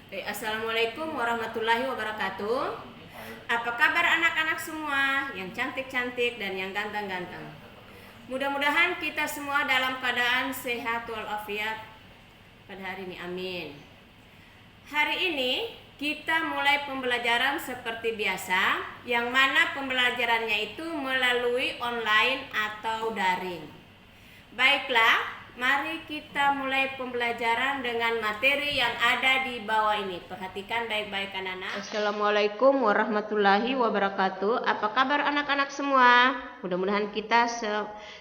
Assalamualaikum warahmatullahi wabarakatuh. Apa kabar anak-anak semua yang cantik-cantik dan yang ganteng-ganteng? Mudah-mudahan kita semua dalam keadaan sehat walafiat pada hari ini. Amin. Hari ini kita mulai pembelajaran seperti biasa, yang mana pembelajarannya itu melalui online atau daring. Baiklah, mari kita mulai pembelajaran dengan materi yang ada di bawah ini. Perhatikan baik-baik anak-anak. Assalamualaikum warahmatullahi wabarakatuh. Apa kabar anak-anak semua? Mudah-mudahan kita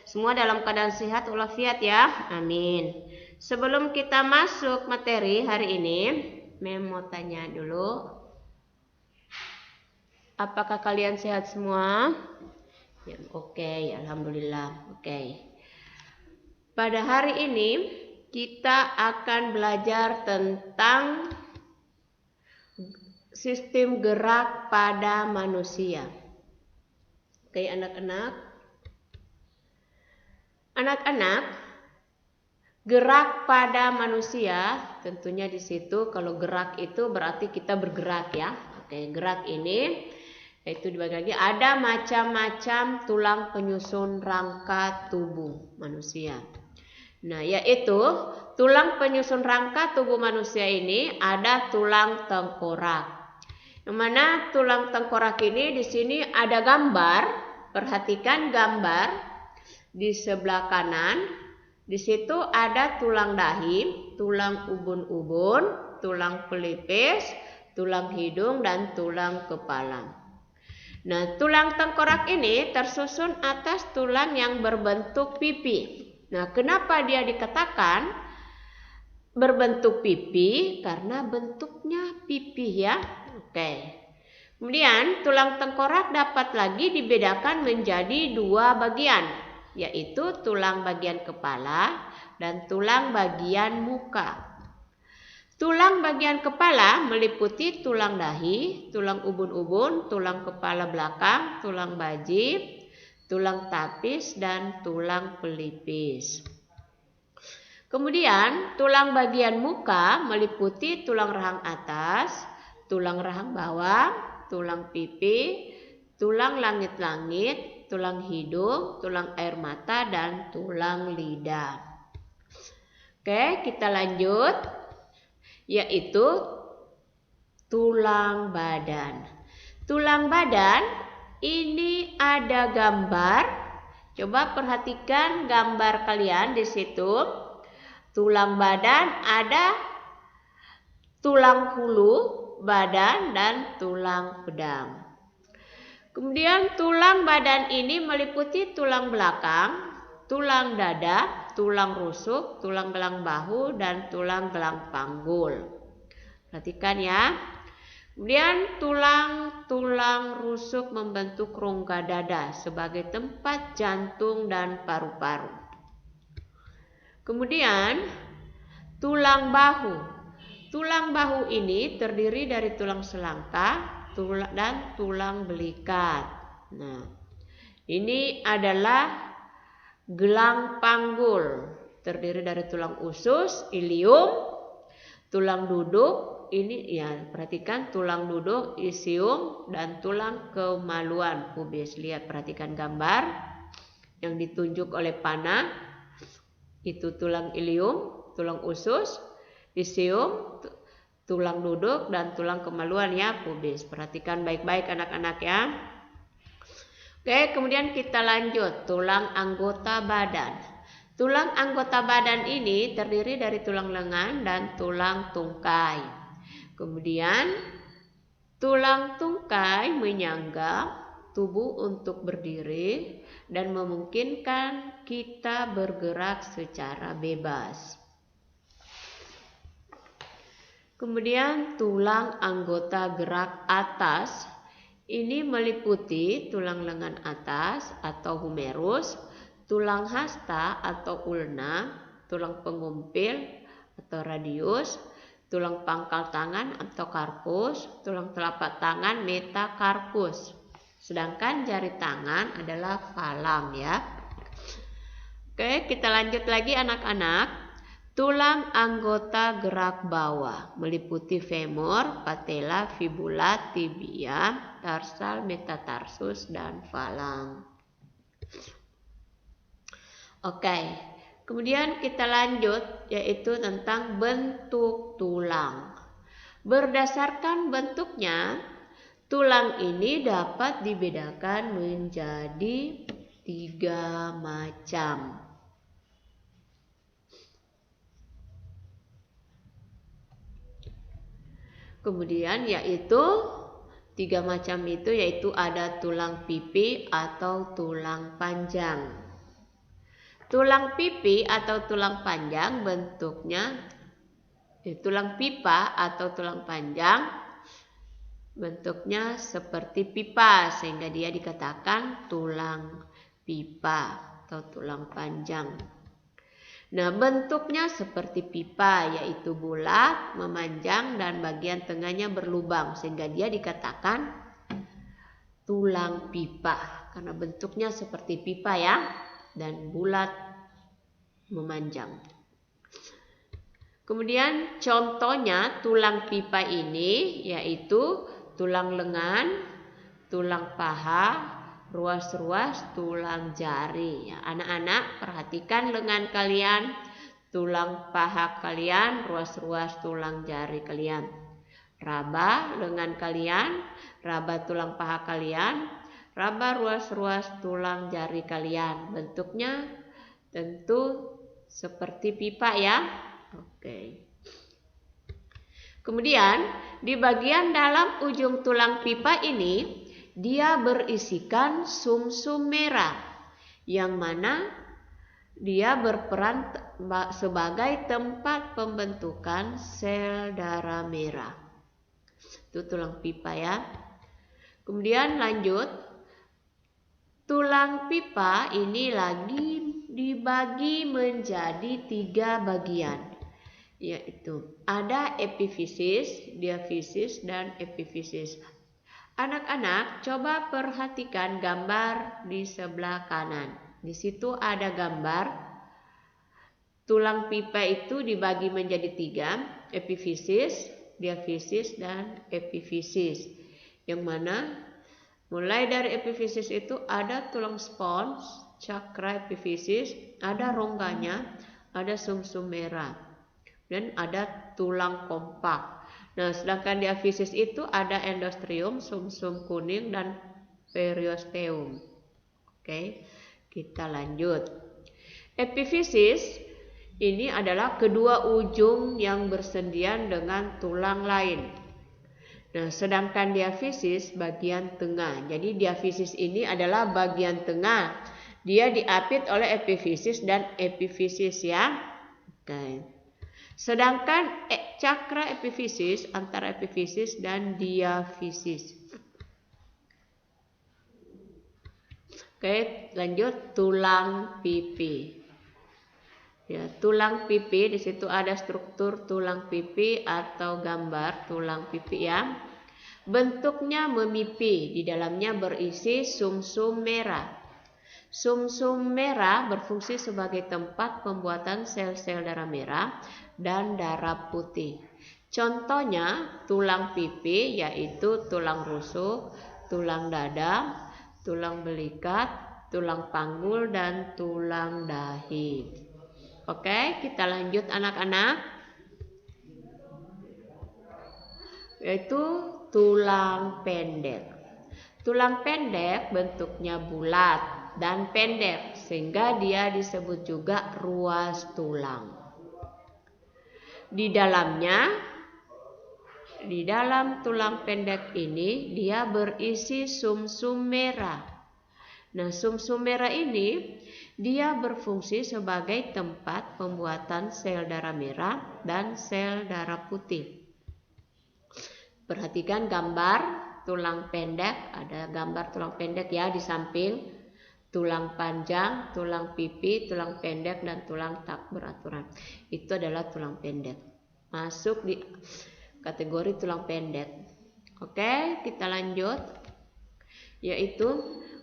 semua dalam keadaan sehat walafiat ya. Amin. Sebelum kita masuk materi hari ini, Mem mau tanya dulu. Apakah kalian sehat semua? Ya, oke, alhamdulillah. Oke. Pada hari ini kita akan belajar tentang sistem gerak pada manusia. Oke, anak-anak. Anak-anak, gerak pada manusia, tentunya di situ kalau gerak itu berarti kita bergerak ya. Oke, gerak ini yaitu dibagi lagi ada macam-macam tulang penyusun rangka tubuh manusia. Nah, yaitu tulang penyusun rangka tubuh manusia ini ada tulang tengkorak. Yang mana tulang tengkorak ini di sini ada gambar. Perhatikan gambar di sebelah kanan. Di situ ada tulang dahi, tulang ubun-ubun, tulang pelipis, tulang hidung dan tulang kepala. Nah, tulang tengkorak ini tersusun atas tulang yang berbentuk pipi. Nah, kenapa dia dikatakan berbentuk pipi? Karena bentuknya pipi ya. Oke. Kemudian tulang tengkorak dapat lagi dibedakan menjadi dua bagian, yaitu tulang bagian kepala dan tulang bagian muka. Tulang bagian kepala meliputi tulang dahi, tulang ubun-ubun, tulang kepala belakang, tulang baji, tulang tapis dan tulang pelipis. Kemudian tulang bagian muka meliputi tulang rahang atas, tulang rahang bawah, tulang pipi, tulang langit-langit, tulang hidung, tulang air mata dan tulang lidah. Oke, kita lanjut, yaitu tulang badan. Tulang badan ini ada gambar. Coba perhatikan gambar kalian di situ. Tulang badan ada tulang hulu badan dan tulang pedang. Kemudian tulang badan ini meliputi tulang belakang, tulang dada, tulang rusuk, tulang gelang bahu dan tulang gelang panggul. Perhatikan ya. Kemudian tulang rusuk membentuk rongga dada sebagai tempat jantung dan paru-paru. Kemudian tulang bahu. Tulang bahu ini terdiri dari tulang selangka dan tulang belikat. Nah, ini adalah gelang panggul. Terdiri dari tulang usus, ilium, tulang duduk. Ini ya, perhatikan tulang duduk, isium dan tulang kemaluan pubis. Lihat, perhatikan gambar yang ditunjuk oleh panah. Itu tulang ilium, tulang usus, isium, tulang duduk dan tulang kemaluan ya pubis. Perhatikan baik-baik anak-anak ya. Oke, kemudian kita lanjut tulang anggota badan. Tulang anggota badan ini terdiri dari tulang lengan dan tulang tungkai. Kemudian tulang tungkai menyangga tubuh untuk berdiri dan memungkinkan kita bergerak secara bebas. Kemudian tulang anggota gerak atas ini meliputi tulang lengan atas atau humerus, tulang hasta atau ulna, tulang pengumpil atau radius, tulang pangkal tangan atau karpus, tulang telapak tangan metakarpus. Sedangkan jari tangan adalah falam ya. Oke, kita lanjut lagi anak-anak. Tulang anggota gerak bawah meliputi femur, patella, fibula, tibia, tarsal, metatarsus, dan falang. Oke, kemudian kita lanjut yaitu tentang bentuk tulang. Berdasarkan bentuknya, tulang ini dapat dibedakan menjadi 3 macam. Kemudian yaitu 3 macam itu yaitu ada tulang pipi atau tulang panjang. Tulang pipi atau tulang panjang bentuknya tulang pipa atau tulang panjang bentuknya seperti pipa sehingga dia dikatakan tulang pipa atau tulang panjang. Nah, bentuknya seperti pipa yaitu bulat, memanjang dan bagian tengahnya berlubang sehingga dia dikatakan tulang pipa karena bentuknya seperti pipa ya dan bulat memanjang. Kemudian contohnya tulang pipa ini yaitu tulang lengan, tulang paha, ruas-ruas tulang jari. Ya, anak-anak perhatikan lengan kalian, tulang paha kalian, ruas-ruas tulang jari kalian. Raba lengan kalian, raba tulang paha kalian, raba ruas-ruas tulang jari kalian. Bentuknya tentu seperti pipa ya. Oke. Kemudian di bagian dalam ujung tulang pipa ini dia berisikan sumsum merah yang mana dia berperan sebagai tempat pembentukan sel darah merah. Itu tulang pipa ya. Kemudian lanjut, tulang pipa ini lagi dibagi menjadi 3 bagian, yaitu ada epifisis, diafisis, dan epifisis. Anak-anak coba perhatikan gambar di sebelah kanan. Di situ ada gambar tulang pipa itu dibagi menjadi 3, epifisis, diafisis, dan epifisis. Yang mana mulai dari epifisis itu ada tulang spons, cakra epifisis, ada rongganya, ada sumsum merah, dan ada tulang kompak. Nah, sedangkan diafisis itu ada endostrium, sumsum kuning, dan periosteum. Oke, kita lanjut. Epifisis ini adalah kedua ujung yang bersendian dengan tulang lain. Nah, sedangkan diafisis bagian tengah. Jadi diafisis ini adalah bagian tengah. Dia diapit oleh epifisis dan epifisis ya. Oke. Sedangkan cakra epifisis antara epifisis dan diafisis. Oke, lanjut tulang pipi. Ya, tulang pipi di situ ada struktur tulang pipi atau gambar tulang pipi ya. Bentuknya memipi, di dalamnya berisi sumsum merah. Sumsum merah berfungsi sebagai tempat pembuatan sel-sel darah merah dan darah putih. Contohnya tulang pipi yaitu tulang rusuk, tulang dada, tulang belikat, tulang panggul, dan tulang dahi. Oke, kita lanjut anak-anak. Yaitu tulang pendek. Tulang pendek bentuknya bulat dan pendek sehingga dia disebut juga ruas tulang. Di dalam tulang pendek ini dia berisi sumsum merah. Nah, sumsum merah ini dia berfungsi sebagai tempat pembuatan sel darah merah dan sel darah putih. Perhatikan gambar tulang pendek, ada gambar tulang pendek ya di samping. Tulang panjang, tulang pipi, tulang pendek, dan tulang tak beraturan. Itu adalah tulang pendek. Masuk di kategori tulang pendek. Oke, kita lanjut. Yaitu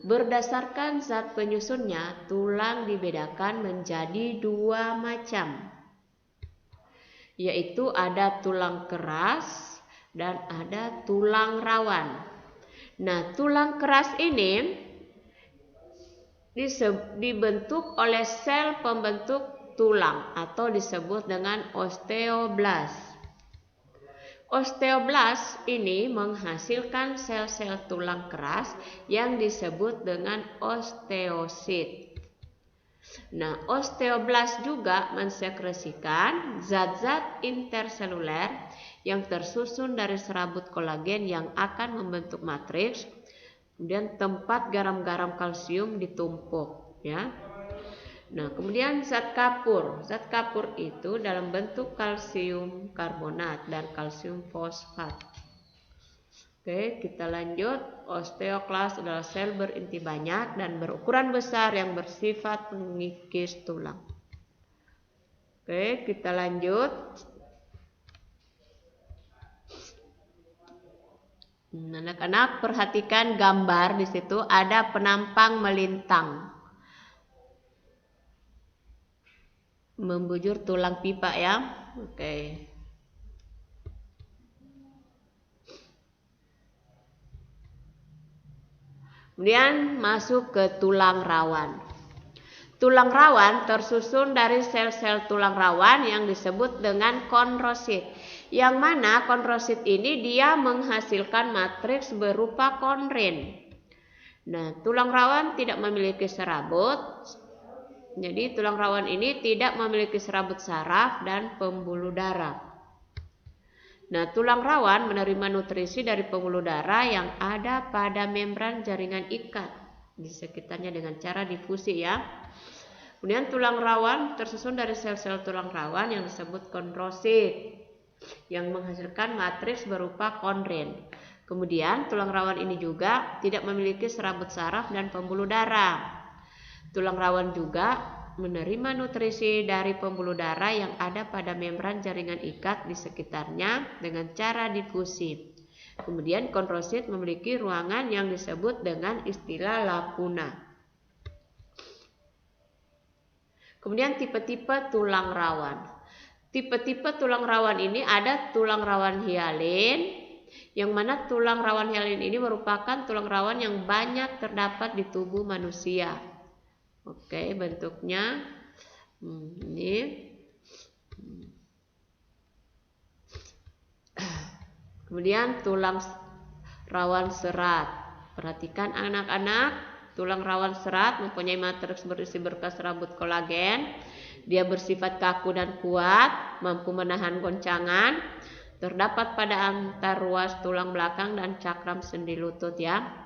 berdasarkan zat penyusunnya, tulang dibedakan menjadi 2 macam. yaitu ada tulang keras dan ada tulang rawan. Nah, tulang keras ini dibentuk oleh sel pembentuk tulang atau disebut dengan osteoblast. Osteoblast ini menghasilkan sel-sel tulang keras yang disebut dengan osteosit. Nah, osteoblast juga mensekresikan zat-zat interseluler yang tersusun dari serabut kolagen yang akan membentuk matriks, kemudian tempat garam-garam kalsium ditumpuk, ya. Nah, kemudian zat kapur. Zat kapur itu dalam bentuk kalsium karbonat dan kalsium fosfat. Oke, kita lanjut. Osteoklas adalah sel berinti banyak dan berukuran besar yang bersifat mengikis tulang. Oke, kita lanjut. Anak-anak perhatikan gambar di situ ada penampang melintang. Membujur tulang pipa ya. Oke. Kemudian masuk ke tulang rawan. Tulang rawan tersusun dari sel-sel tulang rawan yang disebut dengan kondrosit. Yang mana kondrosit ini dia menghasilkan matriks berupa kondrin. Nah, tulang rawan tidak memiliki serabut. Jadi tulang rawan ini tidak memiliki serabut saraf dan pembuluh darah. Nah, tulang rawan menerima nutrisi dari pembuluh darah yang ada pada membran jaringan ikat di sekitarnya dengan cara difusi ya. Kemudian tulang rawan tersusun dari sel-sel tulang rawan yang disebut kondrosit yang menghasilkan matriks berupa kondrin. Kemudian tulang rawan ini juga tidak memiliki serabut saraf dan pembuluh darah. Tulang rawan juga menerima nutrisi dari pembuluh darah yang ada pada membran jaringan ikat di sekitarnya dengan cara difusi. Kemudian kondrosit memiliki ruangan yang disebut dengan istilah lakuna. Kemudian tipe-tipe tulang rawan. Tipe-tipe tulang rawan ini ada tulang rawan hialin, yang mana tulang rawan hialin ini merupakan tulang rawan yang banyak terdapat di tubuh manusia. Oke, bentuknya ini. Kemudian tulang rawan serat. Perhatikan anak-anak, tulang rawan serat mempunyai matriks berisi berkas serabut kolagen. Dia bersifat kaku dan kuat, mampu menahan goncangan. Terdapat pada antar ruas tulang belakang dan cakram sendi lutut ya.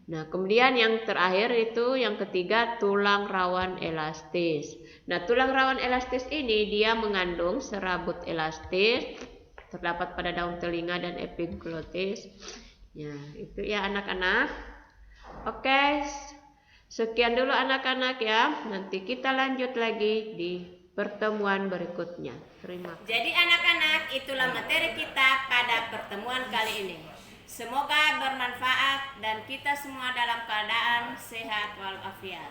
Nah, kemudian yang terakhir itu yang ketiga tulang rawan elastis. Nah, tulang rawan elastis ini dia mengandung serabut elastis terdapat pada daun telinga dan epiglotis. Ya, itu ya anak-anak. Oke, sekian dulu anak-anak ya. Nanti kita lanjut lagi di pertemuan berikutnya. Terima kasih. Jadi anak-anak, itulah materi kita pada pertemuan kali ini. Semoga bermanfaat dan kita semua dalam keadaan sehat walafiat.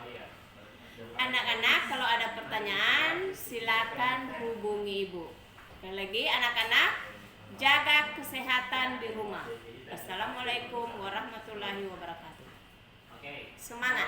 Anak-anak, kalau ada pertanyaan silakan hubungi ibu. Sekali lagi anak-anak, jaga kesehatan di rumah. Assalamualaikum warahmatullahi wabarakatuh. Semangat.